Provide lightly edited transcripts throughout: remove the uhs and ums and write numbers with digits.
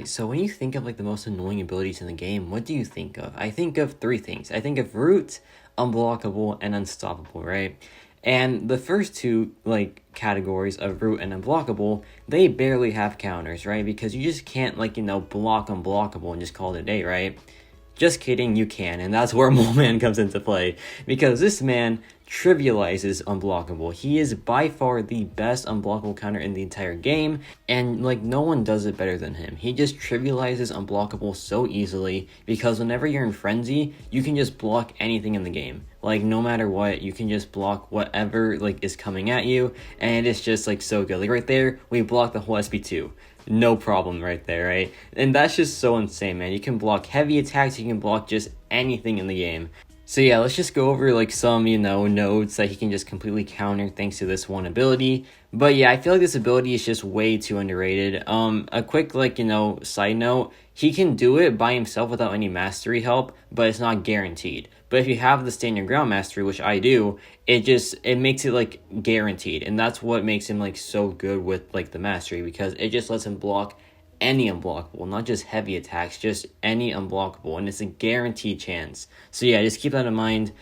Alright, so when you think of like the most annoying abilities in the game, what do you think of? I think of three things. I think of Root, Unblockable, and Unstoppable, right? And the first two like categories of Root and Unblockable, they barely have counters, right? Because you just can't block Unblockable and just call it a day, right? Just kidding, you can, and that's where Mole Man comes into play, because this man trivializes Unblockable. He is by far the best unblockable counter in the entire game, and like no one does it better than him. He just trivializes Unblockable so easily, because whenever you're in Frenzy, you can just block anything in the game. Like no matter what, you can just block whatever like is coming at you, and it's just like so good. Like right there, we blocked the whole SP2. No problem right there, right? And that's just so insane, man. You can block heavy attacks, you can block just anything in the game. So yeah, let's just go over like some, nodes that he can just completely counter thanks to this one ability. But yeah, I feel like this ability is just way too underrated. A quick side note, he can do it by himself without any mastery help, but it's not guaranteed. But if you have the stand your ground mastery, which I do, it makes it like guaranteed. And that's what makes him like so good with like the mastery, because it just lets him block any unblockable, not just heavy attacks, just any unblockable, and it's a guaranteed chance. So yeah, just keep that in mind.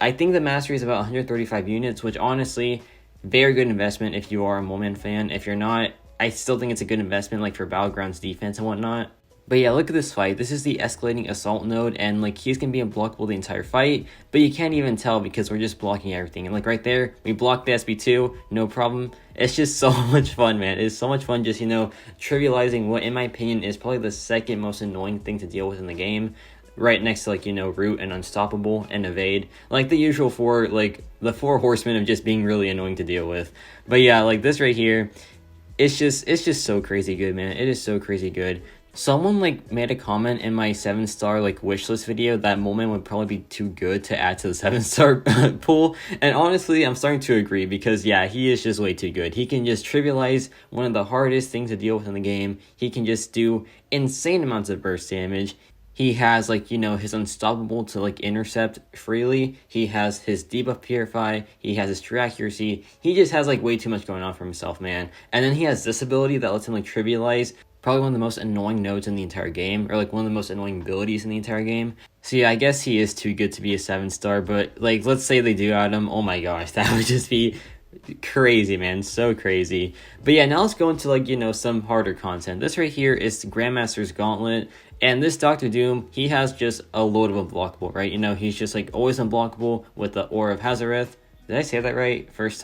I think the mastery is about 135 units, which honestly, very good investment if you are a Mole Man fan. If you're not, I still think it's a good investment like for Battlegrounds defense and whatnot. But yeah, look at this fight. This is the escalating assault node, and like he's gonna be unblockable the entire fight, but you can't even tell because we're just blocking everything. And like right there, we blocked the SP2, no problem. It's just so much fun, man. It's so much fun just, trivializing what, in my opinion, is probably the second most annoying thing to deal with in the game. Right next to Root and Unstoppable and Evade. Like the usual the four horsemen of just being really annoying to deal with. But yeah, like this right here, it's just so crazy good, man. It is so crazy good. Someone made a comment in my 7-star wishlist video that Mole Man would probably be too good to add to the 7-star pool, and honestly I'm starting to agree, because yeah, he is just way too good. He can just trivialize one of the hardest things to deal with in the game. He can just do insane amounts of burst damage. He has his Unstoppable to intercept freely. He has his debuff Purify. He has his true accuracy. He just has way too much going on for himself, man. And then he has this ability that lets him trivialize probably one of the most annoying nodes in the entire game, or one of the most annoying abilities in the entire game. So yeah, I guess he is too good to be a 7-star, but let's say they do add him. Oh my gosh, that would just be crazy, man. So crazy. But yeah, now let's go into some harder content. This right here is Grandmaster's Gauntlet, and this Dr. Doom, he has just a load of unblockable, right? He's just always unblockable with the Aura of Hazareth. Did I say that right? First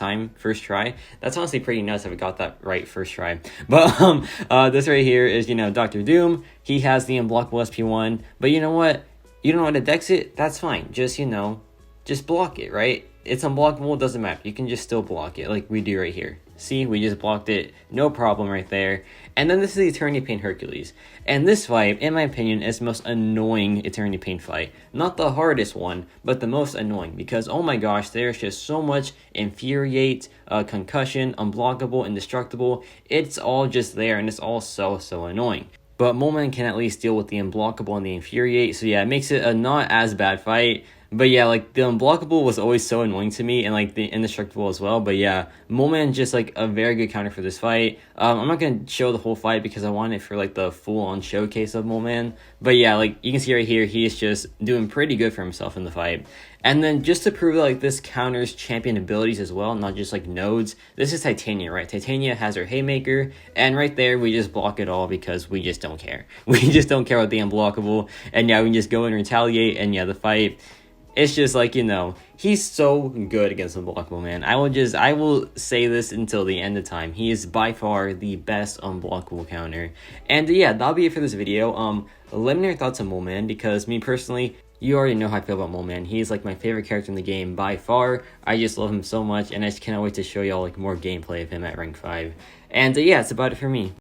try? That's honestly pretty nuts if I got that right first try. But this right here is, Dr. Doom. He has the unblockable SP1. But you know what? You don't know how to dex it? That's fine. Just, just block it, right? It's unblockable, it doesn't matter. You can just still block it like we do right here. See, we just blocked it. No problem right there. And then this is the Eternity Pain Hercules. And this fight, in my opinion, is the most annoying Eternity Pain fight. Not the hardest one, but the most annoying. Because, oh my gosh, there's just so much Infuriate, Concussion, Unblockable, Indestructible. It's all just there, and it's all so annoying. But Mole Man can at least deal with the Unblockable and the Infuriate. So yeah, it makes it a not as bad fight. But yeah, the Unblockable was always so annoying to me, and the Indestructible as well. But yeah, Mole Man just a very good counter for this fight. I'm not gonna show the whole fight because I want it for the full-on showcase of Mole Man. But yeah, you can see right here, he is just doing pretty good for himself in the fight. And then just to prove that this counters champion abilities as well, not just nodes, this is Titania, right? Titania has her Haymaker, and right there we just block it all because we just don't care. We just don't care about the Unblockable, and yeah, we can just go and retaliate, and yeah, the fight, it's just he's so good against Unblockable, man. I will say this until the end of time. He is by far the best Unblockable counter. And yeah, that'll be it for this video. Let me know your thoughts on Mole Man, because me personally, you already know how I feel about Mole Man. He's my favorite character in the game by far. I just love him so much, and I just cannot wait to show y'all more gameplay of him at rank 5. And yeah, that's about it for me.